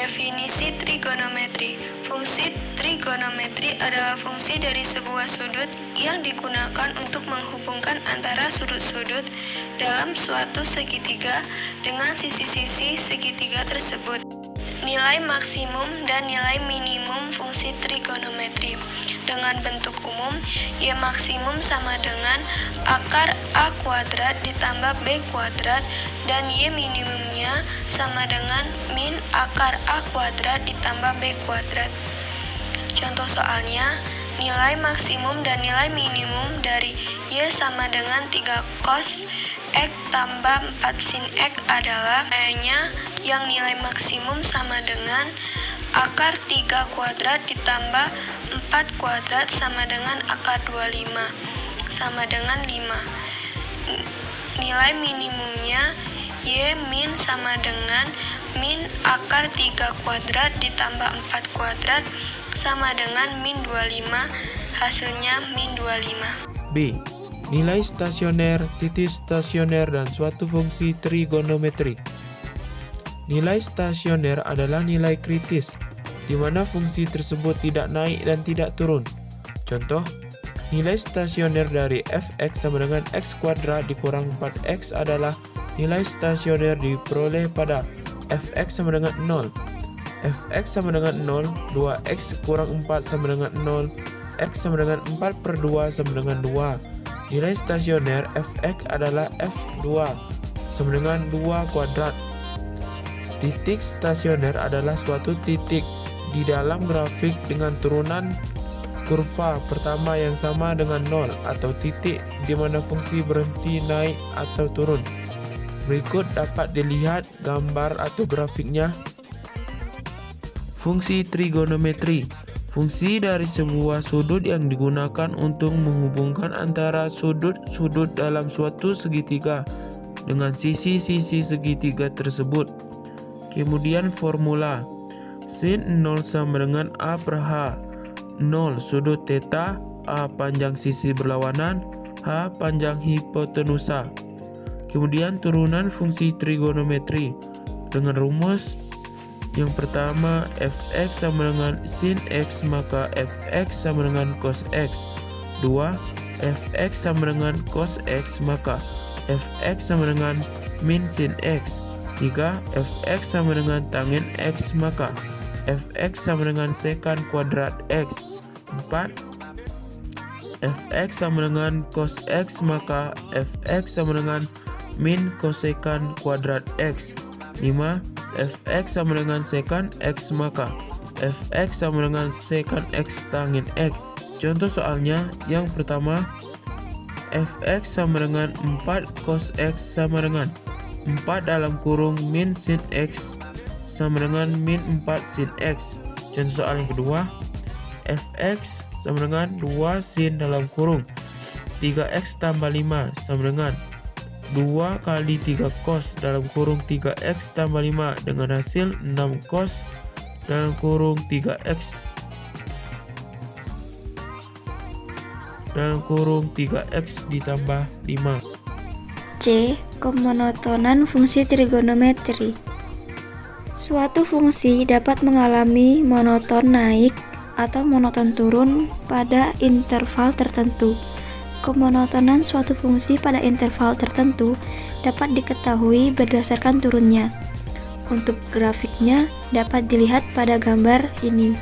Definisi trigonometri. Fungsi trigonometri adalah fungsi dari sebuah sudut yang digunakan untuk menghubungkan antara sudut-sudut dalam suatu segitiga dengan sisi-sisi segitiga tersebut. Nilai maksimum dan nilai minimum fungsi trigonometri. Dengan bentuk umum, Y maksimum sama dengan akar A kuadrat ditambah B kuadrat dan Y minimumnya sama dengan min akar A kuadrat ditambah B kuadrat. Contoh soalnya, nilai maksimum dan nilai minimum dari Y sama dengan 3 cos X tambah 4 sin X adalah kayaknya yang nilai maksimum sama dengan akar 3 kuadrat ditambah 4 kuadrat sama dengan akar 25 sama dengan 5. Nilai minimumnya Y min sama dengan min akar 3 kuadrat ditambah 4 kuadrat sama dengan min 25, hasilnya min 25. B. Nilai stasioner, titik stasioner, dan suatu fungsi trigonometri. Nilai stasioner adalah nilai kritis, di mana fungsi tersebut tidak naik dan tidak turun. Contoh, nilai stasioner dari fx sama dengan x kuadrat dikurang 4x adalah nilai stasioner diperoleh pada fx sama dengan 0. Fx sama dengan 0, 2x kurang 4 sama dengan 0, x sama dengan 4/2 sama dengan 2. Nilai stasioner fx adalah f2 sama dengan 2 kuadrat. Titik stasioner adalah suatu titik di dalam grafik dengan turunan kurva pertama yang sama dengan 0 atau titik di mana fungsi berhenti naik atau turun. Berikut dapat dilihat gambar atau grafiknya. Fungsi trigonometri. Fungsi dari sebuah sudut yang digunakan untuk menghubungkan antara sudut-sudut dalam suatu segitiga dengan sisi-sisi segitiga tersebut. Kemudian formula. Sin 0 sama dengan A per H. 0 sudut theta, A panjang sisi berlawanan, H panjang hipotenusa. Kemudian turunan fungsi trigonometri dengan rumus. Yang pertama, fx sama dengan sin x, maka fx sama dengan cos x. 2. Fx sama dengan cos x, maka fx sama dengan min sin x. 3. Fx sama dengan tangent x, maka fx sama dengan sekant kuadrat x. 4. Fx sama dengan cos x, maka fx sama dengan min kosekant kuadrat x. 5. Fx sama dengan sekant x, maka fx sama dengan sekant x tangent x. Contoh soalnya yang pertama, fx sama dengan 4 cos x sama dengan 4 dalam kurung min sin x sama dengan min 4 sin x. Contoh soal yang kedua, fx sama dengan 2 sin dalam kurung 3x tambah 5 sama dengan 2 kali 3 cos dalam kurung 3x tambah 5 dengan hasil 6 cos dalam kurung 3x dalam kurung 3x ditambah 5. C. Kemonotonan fungsi trigonometri. Suatu fungsi dapat mengalami monoton naik atau monoton turun pada interval tertentu. Kemonotonan suatu fungsi pada interval tertentu dapat diketahui berdasarkan turunnya. Untuk grafiknya dapat dilihat pada gambar ini.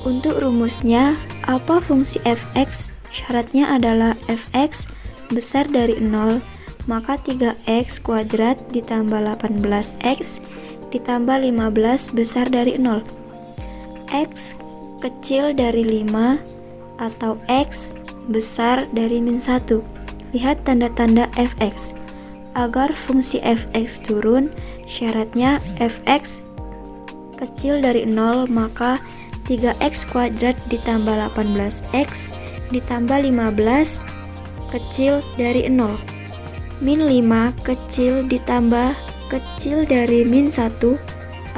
Untuk rumusnya, apa fungsi fx? Syaratnya adalah fx besar dari 0, maka 3x kuadrat ditambah 18x ditambah 15 besar dari 0. X kecil dari 5 atau x besar dari min 1. Lihat tanda-tanda fx. Agar fungsi fx turun, syaratnya fx kecil dari 0, maka 3x kuadrat ditambah 18x ditambah 15 kecil dari 0. Min 5 kecil ditambah kecil dari min 1,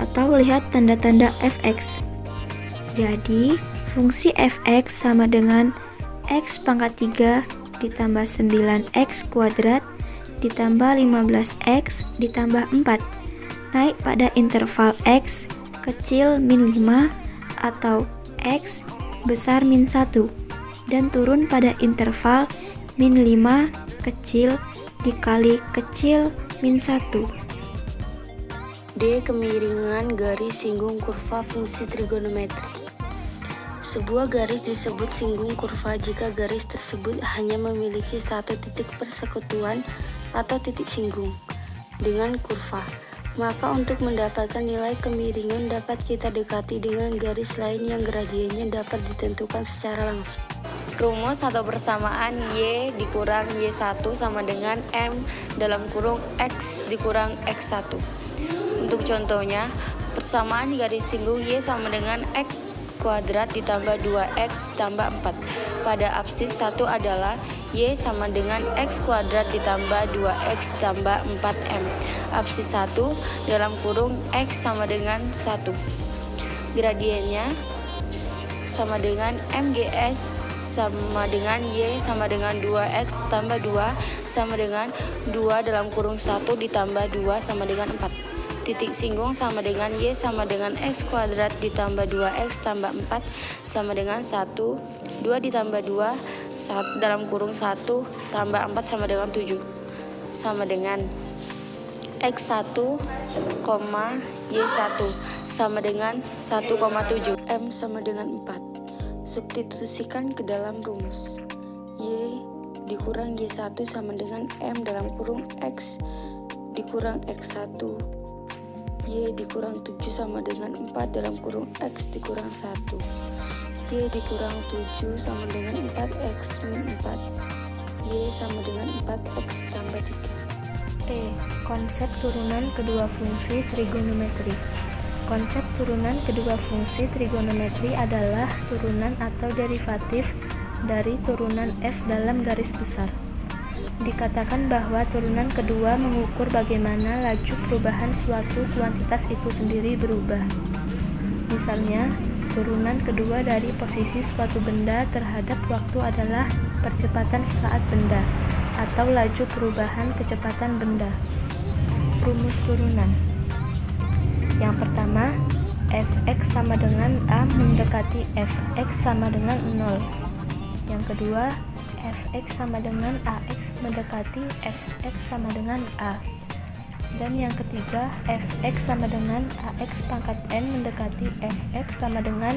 atau lihat tanda-tanda fx. Jadi, fungsi fx sama dengan x pangkat 3 ditambah 9x kuadrat ditambah 15x ditambah 4. naik pada interval X kecil min 5 atau X besar min 1 dan turun pada interval min 5 kecil dikali kecil min 1. D. Kemiringan garis singgung kurva fungsi trigonometri. Sebuah garis disebut singgung kurva jika garis tersebut hanya memiliki satu titik persekutuan atau titik singgung dengan kurva. Maka untuk mendapatkan nilai kemiringan dapat kita dekati dengan garis lain yang gradiennya dapat ditentukan secara langsung. Rumus atau persamaan Y dikurang Y1 sama dengan M dalam kurung X dikurang X1. Untuk contohnya, persamaan garis singgung Y sama dengan X kuadrat ditambah 2X tambah 4. Pada absis 1 adalah Y sama dengan X kuadrat ditambah 2X tambah 4M. Absis 1 dalam kurung X sama dengan 1. Gradiennya sama dengan MGS sama dengan Y sama dengan 2X tambah 2 sama dengan 2 dalam kurung 1 ditambah 2 sama dengan 4. Titik singgung sama dengan Y sama dengan X kuadrat ditambah 2X tambah 4 sama dengan 1. 2 ditambah 2 dalam kurung 1 tambah 4 sama dengan 7 sama dengan X1, Y1 sama dengan 1,7. M sama dengan 4. Substitusikan ke dalam rumus. Y dikurang Y1 sama dengan M dalam kurung X dikurang X1. Y dikurang 7 sama dengan 4 dalam kurung X dikurang 1. Y dikurang 7 sama dengan 4X min 4. Y sama dengan 4X tambah 3. E. Konsep turunan kedua fungsi trigonometri. Konsep turunan kedua fungsi trigonometri adalah turunan atau derivatif dari turunan f dalam garis besar. Dikatakan bahwa turunan kedua mengukur bagaimana laju perubahan suatu kuantitas itu sendiri berubah. Misalnya, turunan kedua dari posisi suatu benda terhadap waktu adalah percepatan saat benda atau laju perubahan kecepatan benda. Rumus turunan. Yang pertama, fx sama dengan a mendekati fx sama dengan 0. Yang kedua, fx sama dengan ax mendekati fx sama dengan a. Dan yang ketiga, fx sama dengan ax pangkat n mendekati fx sama dengan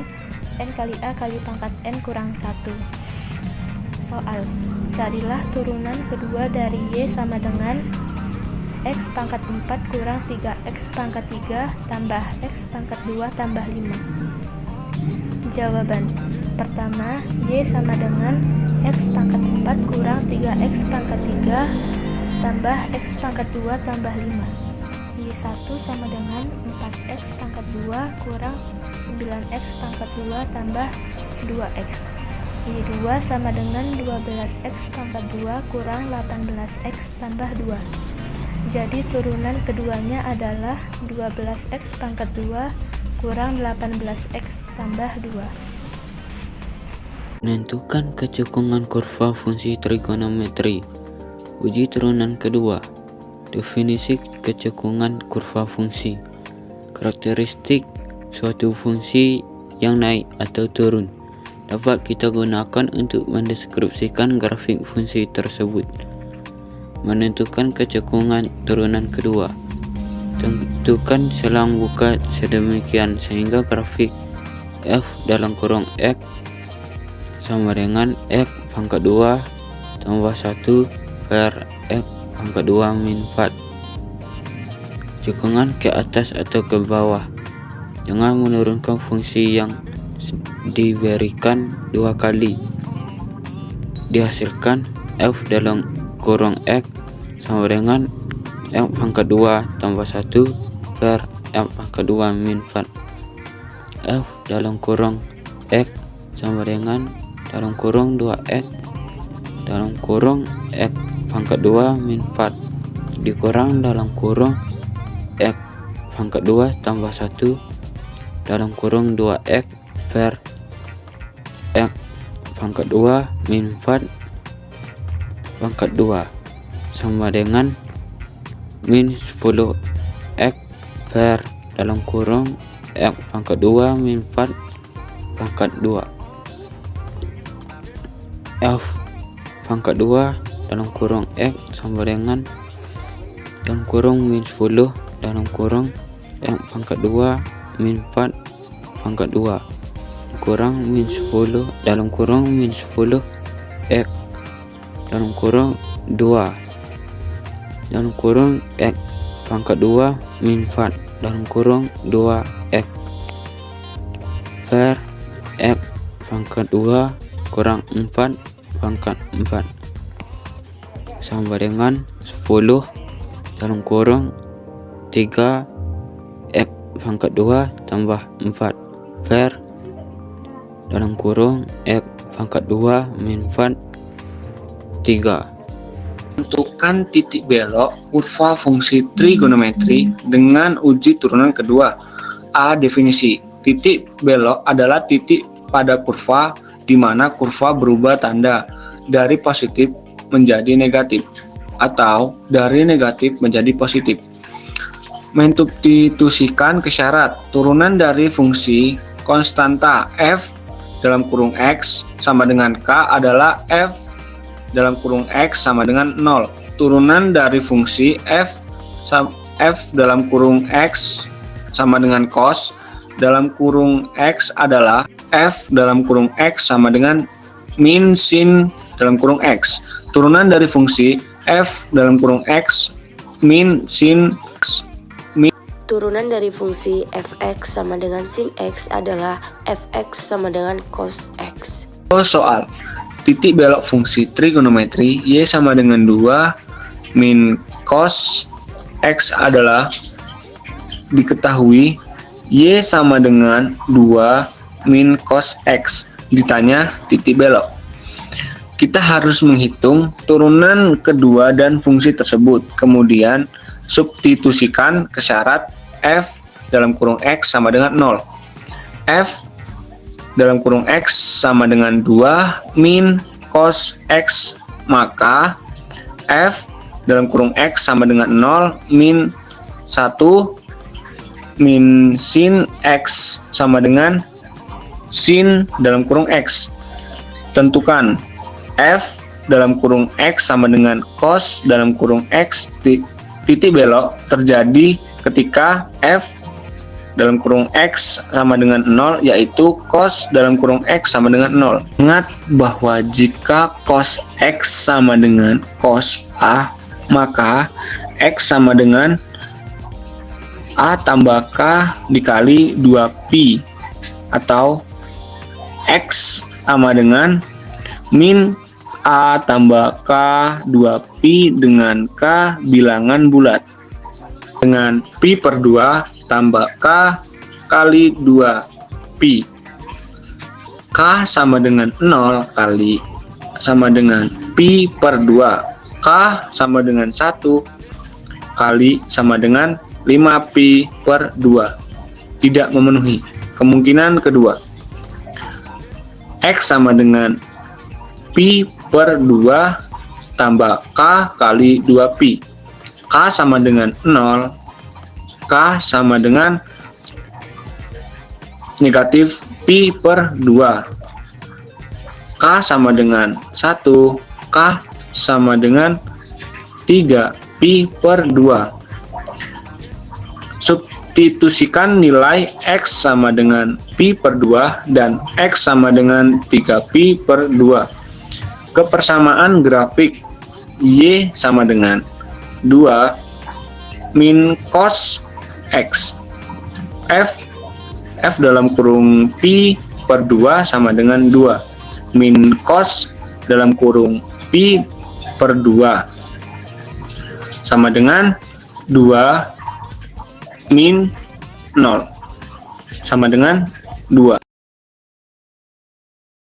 n kali a kali pangkat n kurang 1. Soal, carilah turunan kedua dari y sama dengan x pangkat 4 kurang 3x pangkat 3 tambah x pangkat 2 tambah 5. Jawaban, pertama, y sama dengan x pangkat 4 kurang 3x pangkat 3 tambah x pangkat 2 tambah 5. Y1 sama dengan 4x pangkat 2 kurang 9x pangkat 2 tambah 2x. Y2 sama dengan 12x pangkat 2 kurang 18x tambah 2. Jadi turunan keduanya adalah 12x pangkat 2 kurang 18x tambah 2. Menentukan kecekungan kurva fungsi trigonometri. Uji turunan kedua. Definisi kecekungan kurva fungsi. Karakteristik suatu fungsi yang naik atau turun dapat kita gunakan untuk mendeskripsikan grafik fungsi tersebut. Menentukan kecekungan turunan kedua. Tentukan selang buka sedemikian sehingga grafik f dalam kurung x sama dengan x pangkat 2 tambah 1 per x pangkat 2 min 4. Cekungan ke atas atau ke bawah. Jangan menurunkan fungsi yang diberikan dua kali. Dihasilkan f dalam kurung x sama dengan x pangkat 2 tambah 1 per x pangkat 2 min 4. F dalam kurung x sama dengan dalam kurung 2x dalam kurung x pangkat 2 min 4 dikurang dalam kurung x pangkat 2 tambah 1 dalam kurung 2x per x pangkat 2 min 4 pangkat 2 sama dengan min 10x Var dalam kurung X pangkat 2 min 4 pangkat 2. F pangkat 2 dalam kurung X sama dengan dalam kurung min 10 dalam kurung X pangkat 2 min 4 pangkat 2 kurang min 10 dalam kurung min 10 X dalam kurung 2 dalam kurung X pangkat 2 min 4 dalam kurung 2X. Var X pangkat 2 kurang 4 pangkat 4 sama dengan 10 dalam kurung 3 X pangkat 2 tambah 4. Var dalam kurung X pangkat 2 min 4 3. Tentukan titik belok kurva fungsi trigonometri dengan uji turunan kedua. A. Definisi. Titik belok adalah titik pada kurva di mana kurva berubah tanda dari positif menjadi negatif atau dari negatif menjadi positif. Mensubstitusikan ke syarat. Turunan dari fungsi konstanta f dalam kurung x sama dengan k adalah f dalam kurung x sama dengan 0. Turunan dari fungsi f dalam kurung x sama dengan cos dalam kurung x adalah f dalam kurung x sama dengan min sin dalam kurung x. Turunan dari fungsi f dalam kurung x min sin x. Turunan dari fungsi fx sama dengan sin x adalah fx sama dengan cos x. Soal titik belok fungsi trigonometri y sama dengan 2 min cos x adalah diketahui y sama dengan 2 min cos x. Ditanya titik belok. Kita harus menghitung turunan kedua dan fungsi tersebut. Kemudian substitusikan ke syarat f dalam kurung x sama dengan 0. F dalam kurung x sama dengan 2 min cos x, maka f dalam kurung x sama dengan 0 min 1 min sin x sama dengan sin dalam kurung x. Tentukan f dalam kurung x sama dengan cos dalam kurung x. Titik belok terjadi ketika f dalam kurung x sama dengan 0, yaitu cos dalam kurung x sama dengan 0. Ingat bahwa jika cos x sama dengan cos A, maka x sama dengan A tambah K dikali 2pi, atau x sama dengan min A tambah K 2pi dengan K bilangan bulat, dengan pi per 2 tambah K kali 2pi. K sama dengan 0 kali sama dengan pi per 2. K sama dengan 1 kali sama dengan 5pi per 2. Tidak memenuhi. Kemungkinan kedua, X sama dengan pi per 2 tambah K kali 2pi. K sama dengan 0, K sama dengan negatif pi per 2. K sama dengan 1, K sama dengan 3 pi per 2. Substitusikan nilai X sama dengan pi per 2 dan X sama dengan 3 pi per 2. Kepersamaan grafik Y sama dengan 2 min cos X. F dalam kurung pi per 2 sama dengan 2 min cos dalam kurung pi per 2 sama dengan 2 min 0 sama dengan 2.